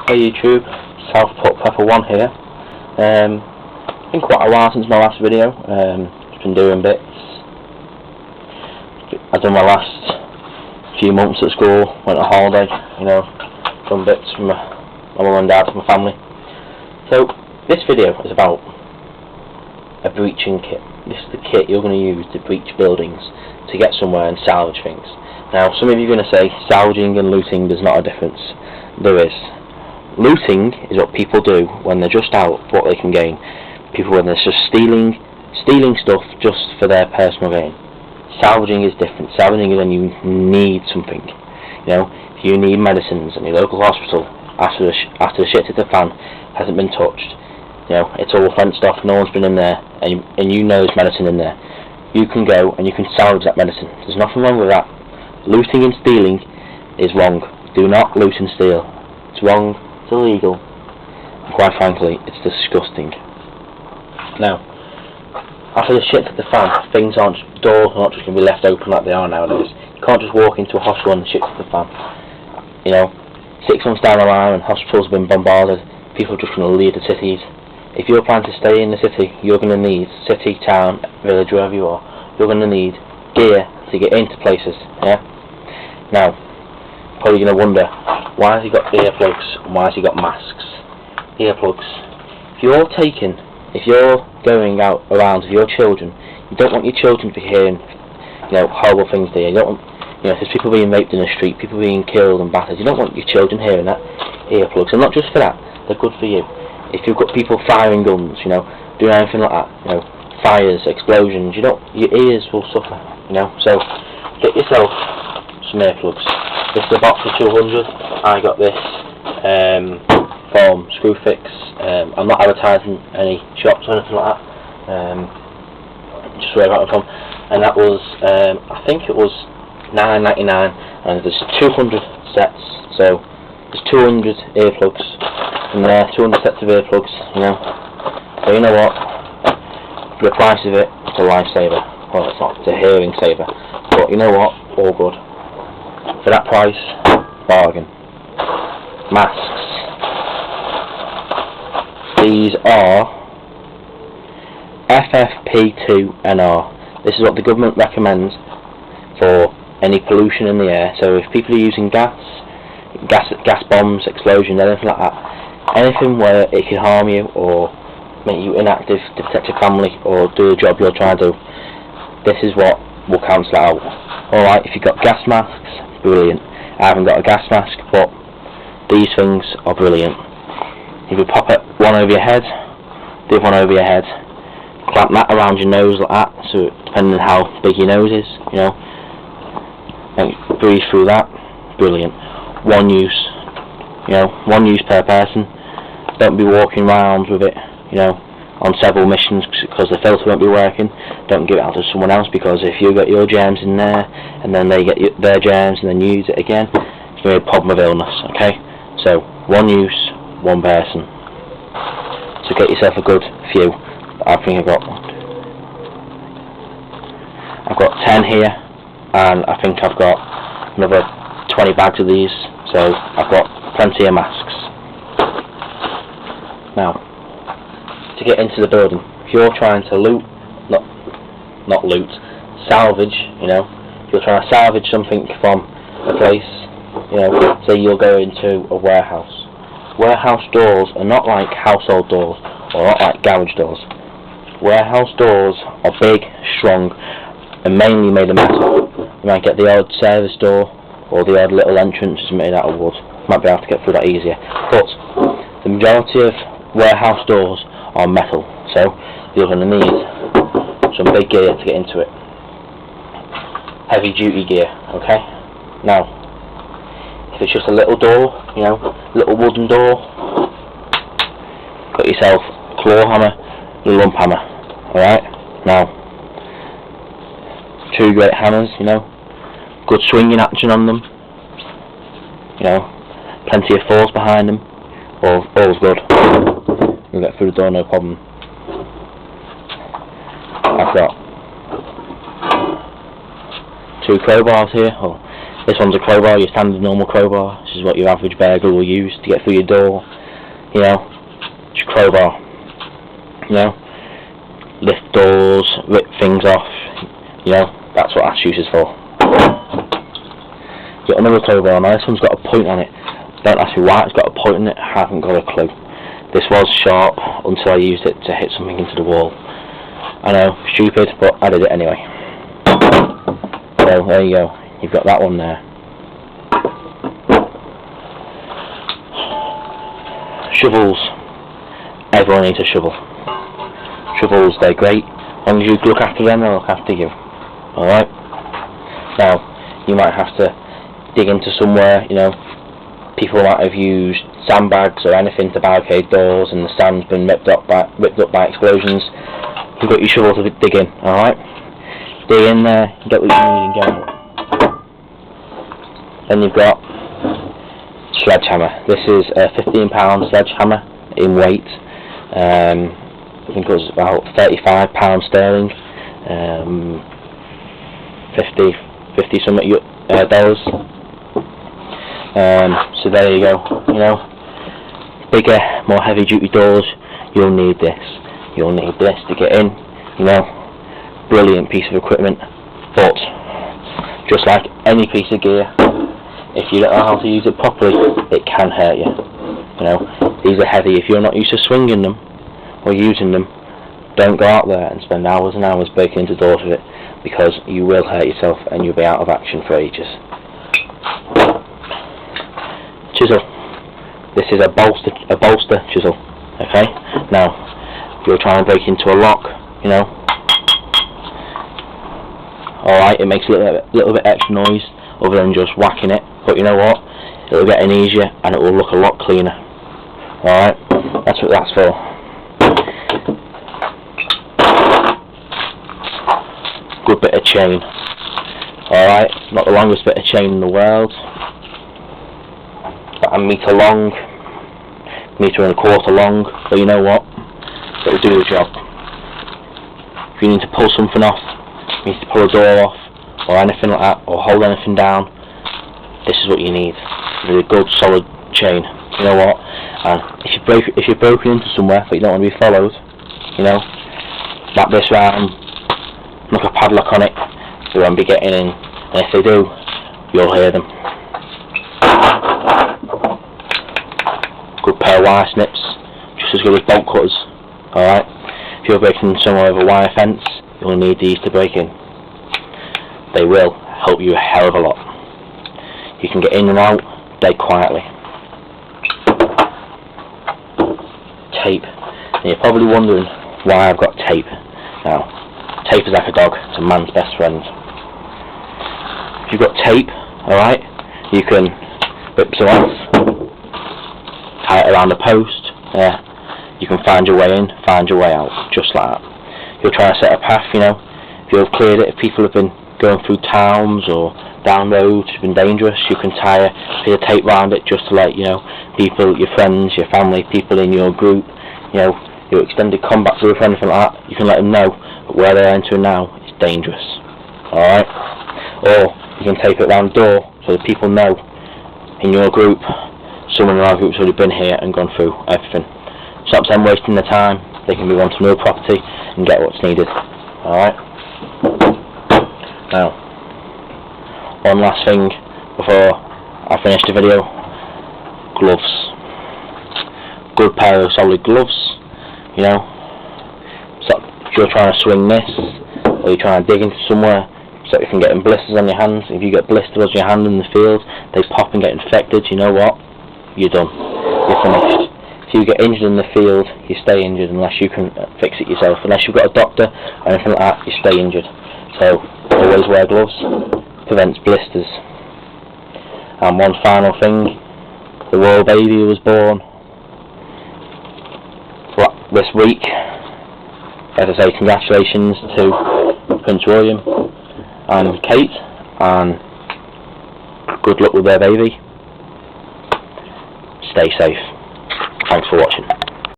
Hey YouTube, Pepper1 here. Been quite a while since my last video. Just been doing bits. I've done my last few months at school, went on holiday, done bits from my mum and dad, my family. So this video is about a breaching kit. This is the kit you're going to use to breach buildings to get somewhere and salvage things. Now some of you are going to say salvaging and looting there's not a difference. There is. Looting is what people do when they're just out for what they can gain. People when they're just stealing stuff just for their personal gain. Salvaging is different. Salvaging is when you need something. If you need medicines in your local hospital after the shit hit the fan hasn't been touched, it's all fenced off, no one's been in there, and you know there's medicine in there. You can go and you can salvage that medicine. There's nothing wrong with that. Looting and stealing is wrong. Do not loot and steal. It's wrong. It's illegal. And quite frankly, it's disgusting. Now, after the shit hit the fan, doors are not just going to be left open like they are nowadays. You can't just walk into a hospital and the shit hit the fan. 6 months down the line when hospitals have been bombarded, people are just going to leave the cities. If you're planning to stay in the city, you're going to need city, town, village, wherever you are. You're going to need gear to get into places. Yeah. Now, probably going to wonder, why has he got earplugs and why has he got masks? Earplugs. If you're going out around with your children, you don't want your children to be hearing, horrible things there. You don't want, if there's people being raped in the street, people being killed and battered, you don't want your children hearing that. Earplugs, and not just for that, they're good for you. If you've got people firing guns, doing anything like that, fires, explosions, your ears will suffer, So get yourself some earplugs. This is a box of 200. I got this from Screwfix. I'm not advertising any shops or anything like that. Just where I got them from, and that was I think it was $9.99, and there's 200 sets. So there's 200 earplugs in there, 200 sets of earplugs. So you know what? For the price of it, it's a lifesaver. Well, it's not. It's a hearing saver. But you know what? All good. For that price, bargain. Masks. These are FFP2NR. This is what the government recommends for any pollution in the air. So if people are using gas bombs, explosions, anything like that, anything where it can harm you or make you inactive to protect your family or do the job you're trying to do, this is what will cancel it out. Alright, if you've got gas masks, brilliant. I haven't got a gas mask, but these things are brilliant. You can pop one over your head, the other one over your head, clamp that around your nose like that, so depending on how big your nose is, and breathe through that, brilliant. One use per person. Don't be walking around with it, on several missions because the filter won't be working. Don't give it out to someone else, because if you get your germs in there and then they get their germs and then use it again, it's going to be a problem of illness. Okay, so one use, one person. So get yourself a good few. I think I've got 10 here, and I think I've got another 20 bags of these. So I've got plenty of masks. Now, to get into the building, if you're trying to not loot, salvage, if you're trying to salvage something from a place, say you're going to a warehouse. Warehouse doors are not like household doors, or not like garage doors. Warehouse doors are big, strong, and mainly made of metal. You might get the odd service door, or the odd little entrance is made out of wood. You might be able to get through that easier. But the majority of warehouse doors are metal, so you're going to need some big gear to get into it. Heavy duty gear, okay? Now, if it's just a little door, little wooden door, got yourself a claw hammer, a lump hammer, alright? Now, 2 great hammers, good swinging action on them, plenty of force behind them, all's good. You'll get through the door no problem. I've got 2 crowbars here, or This one's a crowbar, your standard normal crowbar. This is what your average burglar will use to get through your door. You know, just crowbar. You know, lift doors, rip things off. You know, that's what ash uses for. Got another crowbar now. This one's got a point on it. Don't ask me why it's got a point on it. I haven't got a clue. This was sharp until I used it to hit something into the wall. I know, stupid, but I did it anyway. So there you go. You've got that one there. Shovels. Everyone needs a shovel. Shovels, they're great. As long as you look after them, they'll look after you. Alright? Now, you might have to dig into somewhere, you know. People might have used sandbags or anything to barricade doors and the sand's been ripped up by explosions. You've got your shovel to dig in, alright? Dig in there, get what you need and go. Then you've got sledgehammer. This is a £15 sledgehammer in weight. I think it was about £35 sterling. 50 something dollars. So there you go. You know, bigger, more heavy duty doors. You'll need this. You'll need this to get in. You know, brilliant piece of equipment. But just like any piece of gear, if you don't know how to use it properly, it can hurt you. You know, these are heavy. If you're not used to swinging them or using them, don't go out there and spend hours and hours breaking into doors with it, because you will hurt yourself and you'll be out of action for ages. Chisel. This is a bolster chisel. Okay. Now, if you're trying to break into a lock, you know, alright, it makes a little bit extra noise other than just whacking it, but you know what? It'll get in easier and it will look a lot cleaner. Alright, that's what that's for. Good bit of chain. Alright, not the longest bit of chain in the world. About a metre long, metre and a quarter long, but you know what? It'll do the job. If you need to pull something off, you need to pull a door off, or anything like that, or hold anything down, this is what you need. With a good solid chain. You know what? And if you're broken into somewhere but you don't want to be followed, you know, wrap this round, knock a padlock on it, they won't be getting in, and if they do, you'll hear them. Good pair of wire snips, just as good as bolt cutters. Alright? If you're breaking somewhere with a wire fence, you'll need these to break in. They will help you a hell of a lot. You can get in and out dead quietly. Tape. And you're probably wondering why I've got tape. Now, tape is like a dog. It's a man's best friend. If you've got tape, alright, you can rip some off, tie it around a post. You can find your way in, find your way out, just like that. You'll try to set a path, you know. If you've cleared it, if people have been going through towns or down roads, it's been dangerous, you can tie a bit of tape around it just to let, you know, people, your friends, your family, people in your group, you know, your extended combat group or anything like that, you can let them know that where they're entering now is dangerous. Alright? Or you can tape it around the door so that people know in your group, someone in our group's already been here and gone through everything. Stops them wasting their time, they can move on to another property and get what's needed. Alright? Now, one last thing before I finish the video. Gloves. Good pair of solid gloves, you know. So if you're trying to swing this, or you're trying to dig into somewhere, so you can get blisters on your hands. If you get blisters on your hand in the field, they pop and get infected, you know what? You're done. You're finished. If you get injured in the field, you stay injured unless you can fix it yourself. Unless you've got a doctor or anything like that, you stay injured. So, always wear gloves. Prevents blisters. And one final thing, the royal baby was born this week. As I say, congratulations to Prince William and Kate, and good luck with their baby. Stay safe. Thanks for watching.